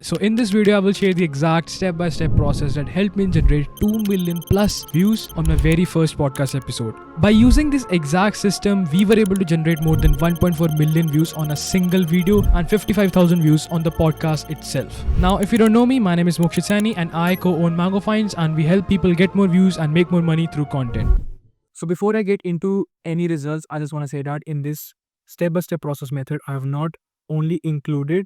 So in this video, I will share the exact step-by-step process that helped me generate 2 million plus views on my very first podcast episode. By using this exact system, we were able to generate more than 1.4 million views on a single video and 55,000 views on the podcast itself. Now, if you don't know me, my name is Mokshit Saini and I co-own Mango Finds, and we help people get more views and make more money through content. So before I get into any results, I just want to say that in this step-by-step process method, I have not only included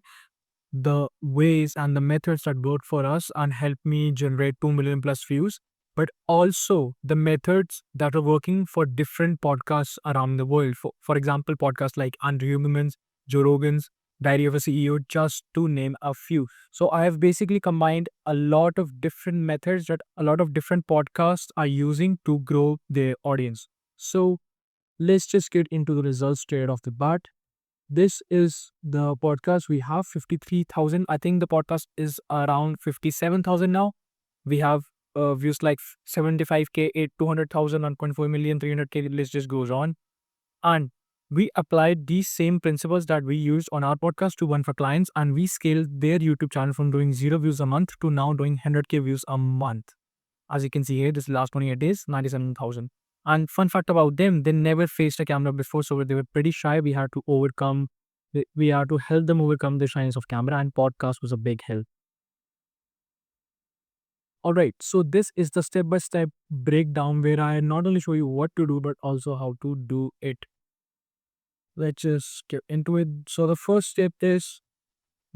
the ways and the methods that worked for us and helped me generate 2 million plus views, but also the methods that are working for different podcasts around the world. For example, podcasts like Williamson's, Joe Rogan's, Diary of a CEO, just to name a few. So I have basically combined a lot of different methods that a lot of different podcasts are using to grow their audience. So let's just get into the results straight off the bat. This is the podcast. We have 53,000. I think the podcast is around 57,000 now. We have views like 75k, 200,000, 1.4 million, 300k. The list just goes on. And we applied these same principles that we used on our podcast to one of our clients, and we scaled their YouTube channel from doing 0 views a month to now doing 100k views a month. As you can see here, this last 28 days, 97,000. And fun fact about them, they never faced a camera before, so they were pretty shy. We had to help them overcome the shyness of camera, and podcast was a big help. Alright, so this is the step-by-step breakdown where I not only show you what to do, but also how to do it. Let's just get into it. So the first step is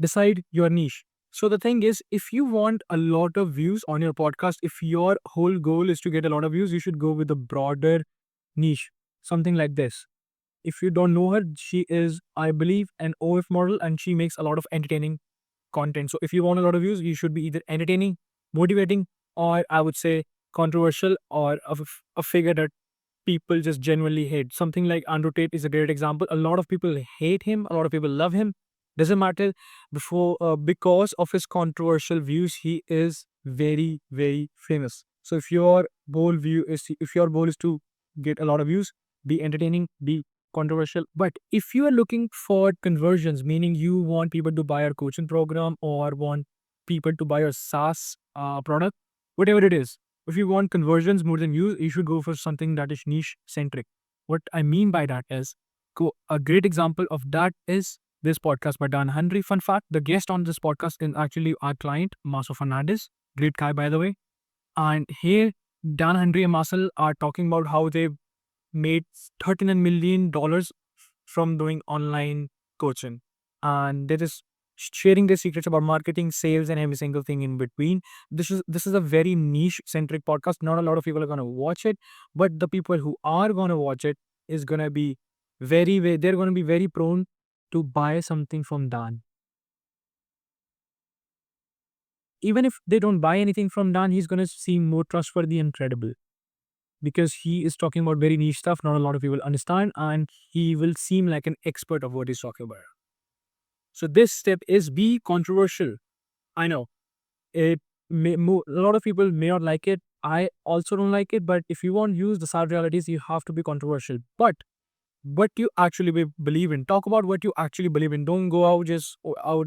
decide your niche. So the thing is, if you want a lot of views on your podcast, if your whole goal is to get a lot of views, you should go with a broader niche, something like this. If you don't know her, she is, I believe, an OF model and she makes a lot of entertaining content. So if you want a lot of views, you should be either entertaining, motivating, or I would say controversial, or a figure that people just genuinely hate. Something like Andrew Tate is a great example. A lot of people hate him, a lot of people love him. Doesn't matter. Because of his controversial views, he is very, very famous. So if your goal is to get a lot of views, be entertaining, be controversial. But if you are looking for conversions, meaning you want people to buy your coaching program or want people to buy your SaaS product, whatever it is, if you want conversions more than views, you should go for something that is niche centric. What I mean by that is, a great example of that is this podcast by Dan Henry. Fun fact, the guest on this podcast is actually our client, Marcel Fernandez. Great guy, by the way. And here, Dan Henry and Marcel are talking about how they made $39 million from doing online coaching. And they're just sharing their secrets about marketing, sales, and every single thing in between. This is a very niche-centric podcast. Not a lot of people are going to watch it, but the people who are going to watch it is going to be they're going to be very prone to buy something from Dan. Even if they don't buy anything from Dan, he's going to seem more trustworthy and credible because he is talking about very niche stuff not a lot of people understand, and he will seem like an expert of what he's talking about. So this step is be controversial. I know a lot of people may not like it. I also don't like it, but if you want to use the sad realities, you have to be controversial. But what you actually believe in. Talk about what you actually believe in. Don't go out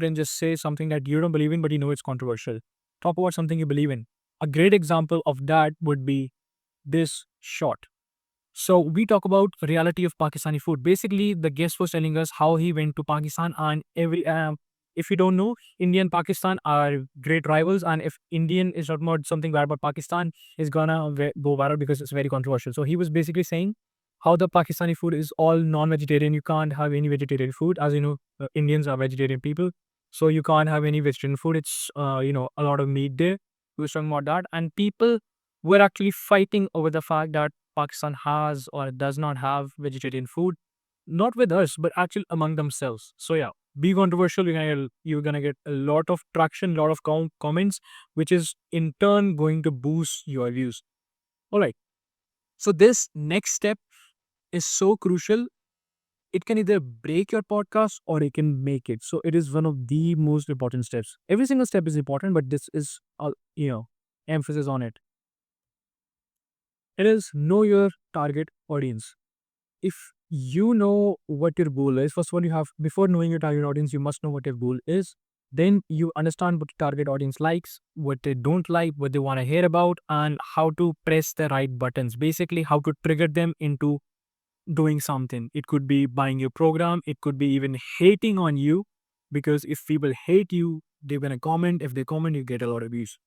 and just say something that you don't believe in, but you know it's controversial. Talk about something you believe in. A great example of that would be this shot. So we talk about reality of Pakistani food. Basically, the guest was telling us how he went to Pakistan, and if you don't know, India and Pakistan are great rivals, and if Indian is talking about something bad about Pakistan, is gonna go viral because it's very controversial. So he was basically saying how the Pakistani food is all non-vegetarian. You can't have any vegetarian food. As you know, Indians are vegetarian people. So you can't have any vegetarian food. It's, a lot of meat there. We were talking about that. And people were actually fighting over the fact that Pakistan has or does not have vegetarian food. Not with us, but actually among themselves. So yeah, be controversial. You're gonna get a lot of traction, a lot of comments, which is in turn going to boost your views. All right. So this next step is so crucial. It can either break your podcast or it can make it. So it is one of the most important steps. Every single step is important, but this is, emphasis on it. It is know your target audience. If you know what your goal is, first of all, before knowing your target audience, you must know what your goal is. Then you understand what the target audience likes, what they don't like, what they want to hear about, and how to press the right buttons. Basically, how to trigger them into doing something. It could be buying your program, it could be even hating on you, because if people hate you, they're going to comment. If they comment, you get a lot of views.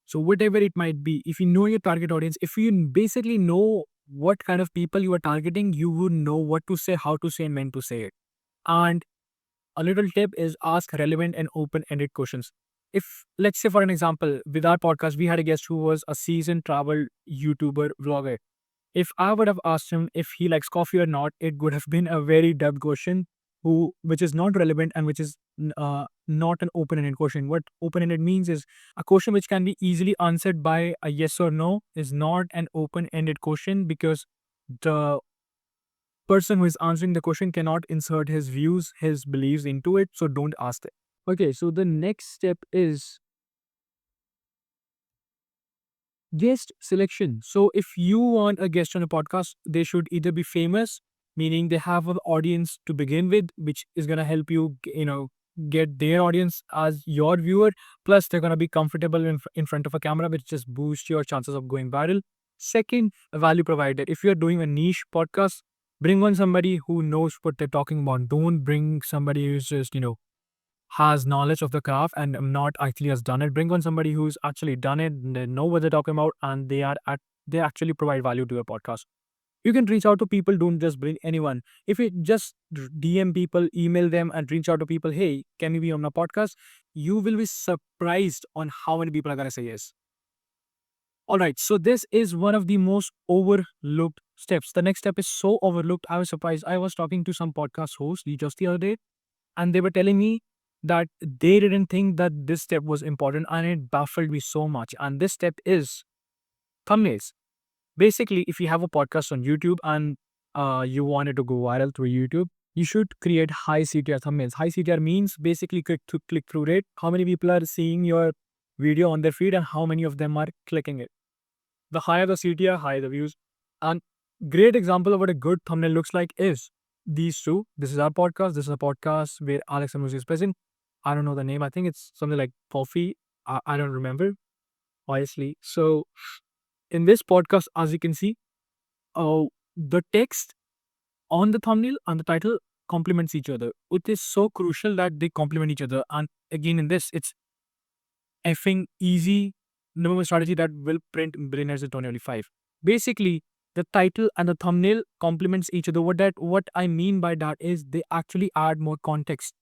So, whatever it might be, if you know your target audience, if you basically know what kind of people you are targeting, you would know what to say, how to say, and when to say it. And a little tip is ask relevant and open ended questions. If, let's say, for an example, with our podcast, we had a guest who was a seasoned travel YouTuber vlogger. If I would have asked him if he likes coffee or not, it would have been a very dumb question, which is not relevant and which is not an open-ended question. What open-ended means is a question which can be easily answered by a yes or no is not an open-ended question, because the person who is answering the question cannot insert his views, his beliefs into it. So don't ask it. Okay, so the next step is guest selection. So if you want a guest on a podcast, they should either be famous, meaning they have an audience to begin with, which is going to help you, get their audience as your viewer. Plus, they're going to be comfortable in front of a camera, which just boosts your chances of going viral. Second, a value provider. If you're doing a niche podcast, bring on somebody who knows what they're talking about. Don't bring somebody who's just, has knowledge of the craft and not actually has done it. Bring on somebody who's actually done it, they know what they're talking about, and they actually provide value to your podcast. You can reach out to people, don't just bring anyone. If you just DM people, email them, and reach out to people, hey, can you be on my podcast? You will be surprised on how many people are gonna say yes. All right, so this is one of the most overlooked steps. The next step is so overlooked. I was surprised. I was talking to some podcast hosts just the other day, and they were telling me that they didn't think that this step was important, and it baffled me so much. And this step is thumbnails. Basically, if you have a podcast on YouTube and you want it to go viral through YouTube, you should create high CTR thumbnails. High CTR means basically click through rate, how many people are seeing your video on their feed and how many of them are clicking it. The higher the CTR, higher the views. And great example of what a good thumbnail looks like is these two. This is our podcast. This is a podcast where Alex Hormozi is present. I don't know the name. I think it's something like Coffee. I don't remember, honestly. So in this podcast, as you can see, the text on the thumbnail and the title complements each other. It is so crucial that they complement each other. And again, in this, it's effing easy number one strategy that will print billionaires in 2025. Basically, the title and the thumbnail complements each other. What I mean by that is they actually add more context.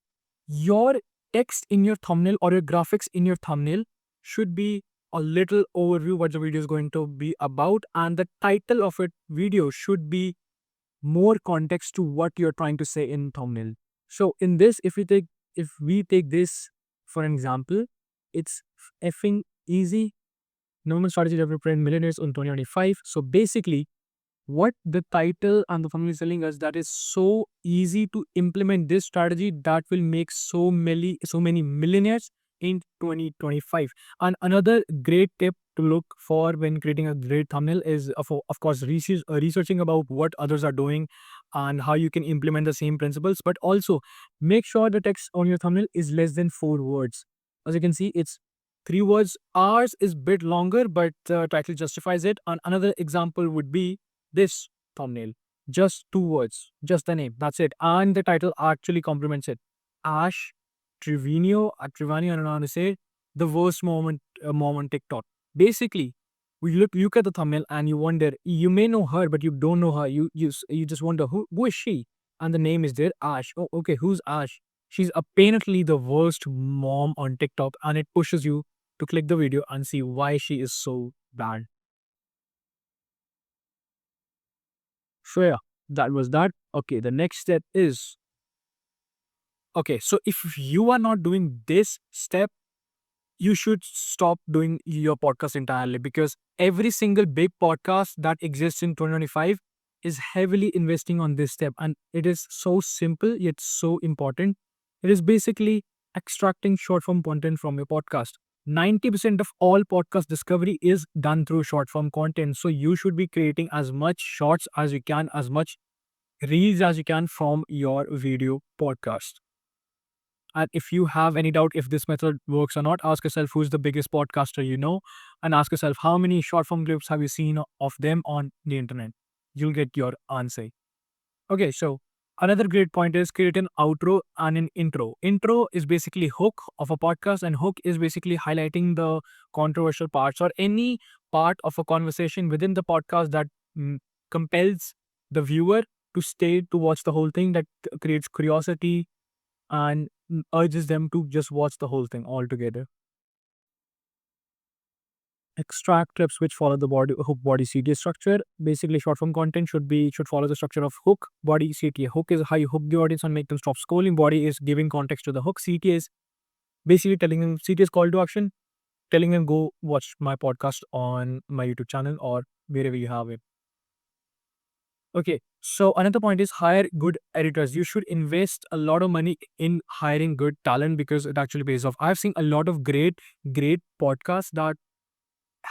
Your text in your thumbnail or your graphics in your thumbnail should be a little overview what the video is going to be about, and the title of it video should be more context to what you're trying to say in thumbnail. So in this, if we take this for an example, it's effing easy. Normal strategy to print millionaires on 2025. So basically, what the title and the thumbnail is telling us, that is so easy to implement this strategy that will make so many millionaires in 2025. And another great tip to look for when creating a great thumbnail is of course researching about what others are doing and how you can implement the same principles, but also make sure the text on your thumbnail is less than 4 words. As you can see, it's 3 words. Ours is bit longer, but the title justifies it. And another example would be this thumbnail. Just 2 words, just the name. That's it. And the title actually complements it. Ash Trevino, I don't know how to say it, the worst mom on TikTok. Basically, we look at the thumbnail and you wonder, you may know her, but you don't know her. You just wonder who is she? And the name is there, Ash. Oh, okay, who's Ash? She's apparently the worst mom on TikTok, and it pushes you to click the video and see why she is so bad. So yeah, that was that. Okay, the next step is, okay, so if you are not doing this step, you should stop doing your podcast entirely, because every single big podcast that exists in 2025 is heavily investing on this step, and it is so simple yet so important. It is basically extracting short form content from your podcast. 90% of all podcast discovery is done through short form content. So you should be creating as much shorts as you can, as much reels as you can from your video podcast. And if you have any doubt if this method works or not, ask yourself who's the biggest podcaster you know, and ask yourself how many short form clips have you seen of them on the internet. You'll get your answer. Okay, so another great point is create an outro and an intro. Intro is basically hook of a podcast, and hook is basically highlighting the controversial parts or any part of a conversation within the podcast that compels the viewer to stay to watch the whole thing, that creates curiosity and urges them to just watch the whole thing altogether. Extract clips which follow the body hook body CTA structure. Basically, short form content should follow the structure of hook body CTA. Hook is how you hook the audience and make them stop scrolling. Body is giving context to the hook. CTA is basically telling them, CTA is call to action, telling them go watch my podcast on my YouTube channel or wherever you have it. Okay, so another point is hire good editors. You should invest a lot of money in hiring good talent because it actually pays off. I've seen a lot of great podcasts that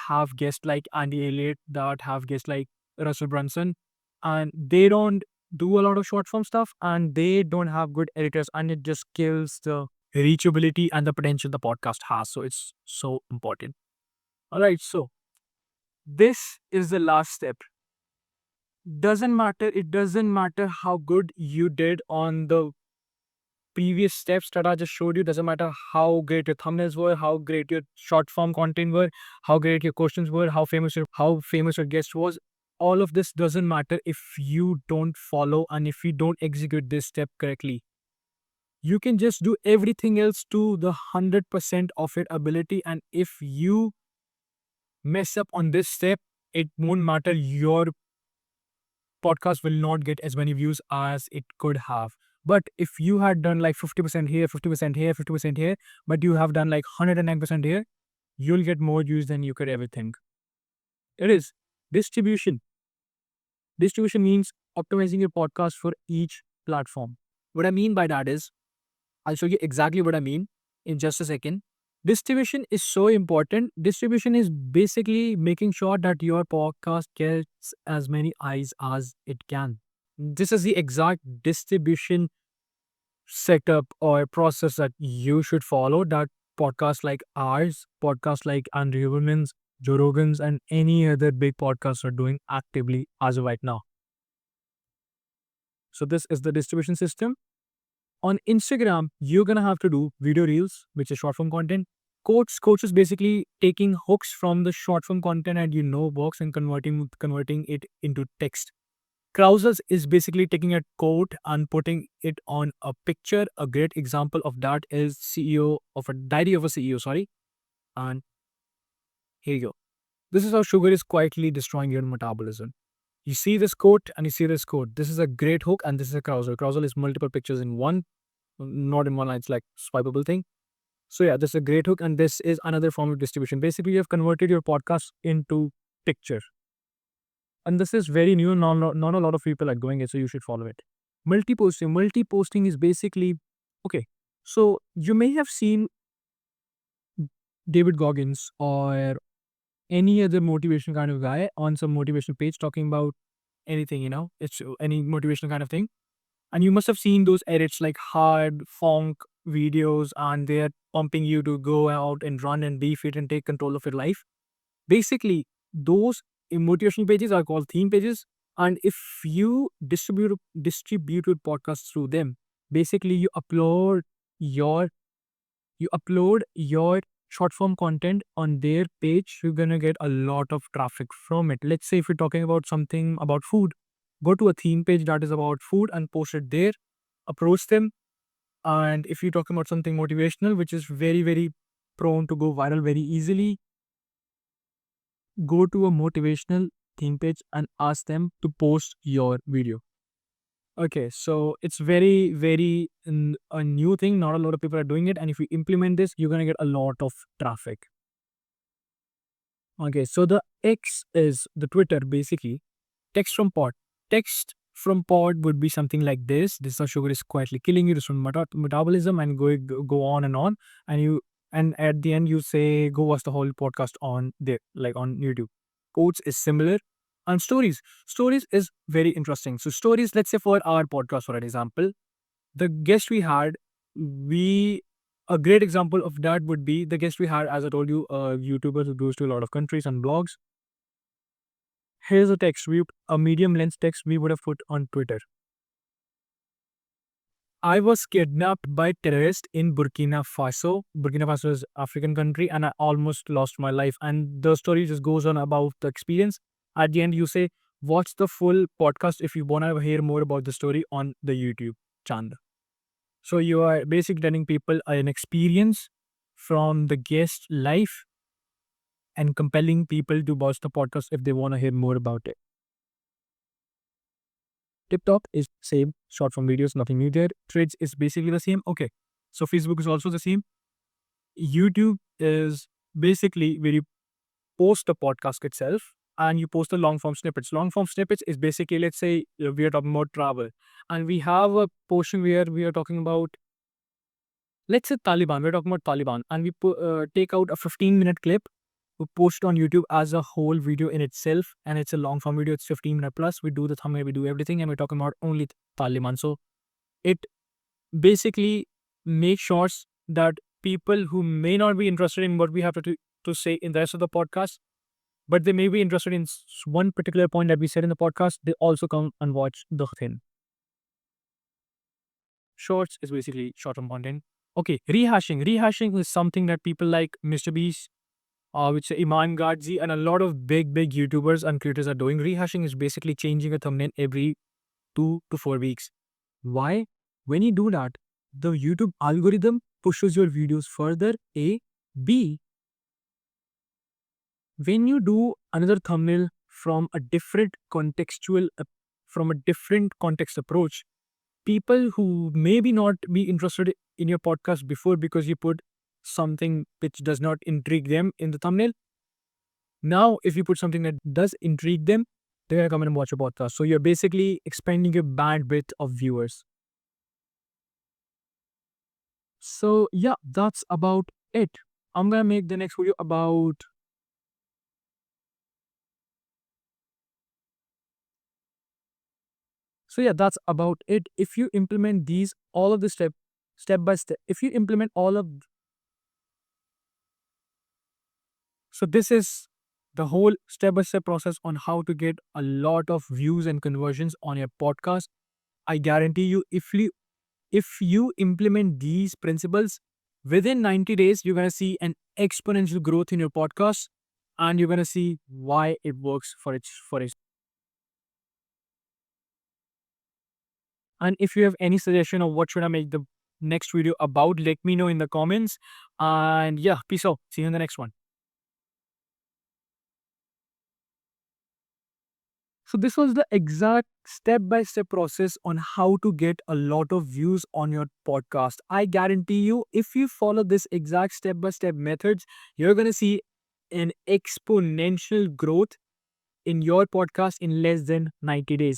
have guests like Andy Elliott, that have guests like Russell Brunson, and they don't do a lot of short form stuff and they don't have good editors, and it just kills the reachability and the potential the podcast has. So it's so important. All right, so this is the last step. It doesn't matter how good you did on the previous steps that I just showed you. Doesn't matter how great your thumbnails were, how great your short form content were, how great your questions were, how famous your guest was. All of this doesn't matter if you don't follow and if you don't execute this step correctly. You can just do everything else to the 100% of your ability, and if you mess up on this step, it won't matter. Your podcast will not get as many views as it could have. But if you had done like 50% here, 50% here, 50% here, but you have done like 109% here, you'll get more views than you could ever think. It is distribution. Distribution means optimizing your podcast for each platform. What I mean by that is, I'll show you exactly what I mean in just a second. Distribution is so important. Distribution is basically making sure that your podcast gets as many eyes as it can. This is the exact distribution setup or process that you should follow, that podcasts like ours, podcasts like Andrew Huberman's, Joe Rogan's, and any other big podcasts are doing actively as of right now. So this is the distribution system. On Instagram, you're gonna have to do video reels, which is short form content. Quotes is basically taking hooks from the short form content and works and converting it into text. Carousels is basically taking a quote and putting it on a picture. A great example of that is CEO of a Diary of a CEO, sorry. And here you go. This is how sugar is quietly destroying your metabolism. You see this quote and you see this quote. This is a great hook and this is a carousel. Carousel is multiple pictures in one, not in one line. It's like swipeable thing. So yeah, this is a great hook and this is another form of distribution. Basically, you have converted your podcast into picture. And this is very new. Not a lot of people are doing it, so you should follow it. Multi-posting. Multi-posting is basically, okay, so you may have seen David Goggins or any other motivation kind of guy on some motivational page talking about anything, it's any motivational kind of thing. And you must have seen those edits like hard funk videos, and they're pumping you to go out and run and be fit and take control of your life. Basically, those motivational pages are called theme pages. And if you distributed podcasts through them, basically you upload your short form content on their page, you're gonna get a lot of traffic from it. Let's say if you're talking about something about food, go to a theme page that is about food and post it there, approach them. And if you're talking about something motivational, which is very, very prone to go viral very easily, go to a motivational theme page and ask them to post your video. Okay, so it's very, very a new thing. Not a lot of people are doing it. And if you implement this, you're going to get a lot of traffic. Okay, so the X is the Twitter, basically. Text from pod. Text from pod would be something like this. This is how sugar is quietly killing you. This from metabolism and go on. And at the end you say go watch the whole podcast on there, like on YouTube. Quotes is similar. And stories is very interesting. So stories, let's say for our podcast, for an example, the guest we had we a great example of that would be the guest we had, as I told you, a YouTuber who goes to a lot of countries and blogs. Here's a text a medium length text we would have put on Twitter. I was kidnapped by terrorists in Burkina Faso. Burkina Faso is African country, and I almost lost my life. And the story just goes on about the experience. At the end, you say, watch the full podcast if you want to hear more about the story on the YouTube channel. So you are basically telling people an experience from the guest life and compelling people to watch the podcast if they want to hear more about it. TikTok is same, short form videos, nothing new there. Threads is basically the same. Okay. So Facebook is also the same. YouTube is basically where you post the podcast itself and you post the long form snippets. Long form snippets is basically, let's say we are talking about travel and we have a portion where we are talking about, let's say Taliban, we're talking about Taliban, and we take out a 15-minute clip, we post it on YouTube as a whole video in itself, and it's a long form video, it's 15 minute plus. We do the thumbnail, we do everything, and we're talking about only Taliban. So it basically makes sure that people who may not be interested in what we have to say in the rest of the podcast, but they may be interested in one particular point that we said in the podcast, they also come and watch the thing. Shorts is basically short-term content. Okay, rehashing. Rehashing is something that people like Mr. Beast, which Iman Gadzi, and a lot of big YouTubers and creators are doing. Rehashing is basically changing a thumbnail every 2 to 4 weeks. Why? When you do that, the YouTube algorithm pushes your videos further. A. B. When you do another thumbnail from a different from a different context approach, people who maybe not be interested in your podcast before because you put something which does not intrigue them in the thumbnail. Now, if you put something that does intrigue them, they're going to come and watch your podcast. So you're basically expanding your bandwidth of viewers. So yeah, that's about it. I'm going to make the next video about... So yeah, that's about it. If you implement these, all of the step by step, if you implement all of... So this is the whole step-by-step process on how to get a lot of views and conversions on your podcast. I guarantee you, if you implement these principles within 90 days, you're going to see an exponential growth in your podcast, and you're going to see why it works for its. And if you have any suggestion of what should I make the next video about, let me know in the comments. And yeah, peace out. See you in the next one. So this was the exact step-by-step process on how to get a lot of views on your podcast. I guarantee you, if you follow this exact step-by-step methods, you're going to see an exponential growth in your podcast in less than 90 days.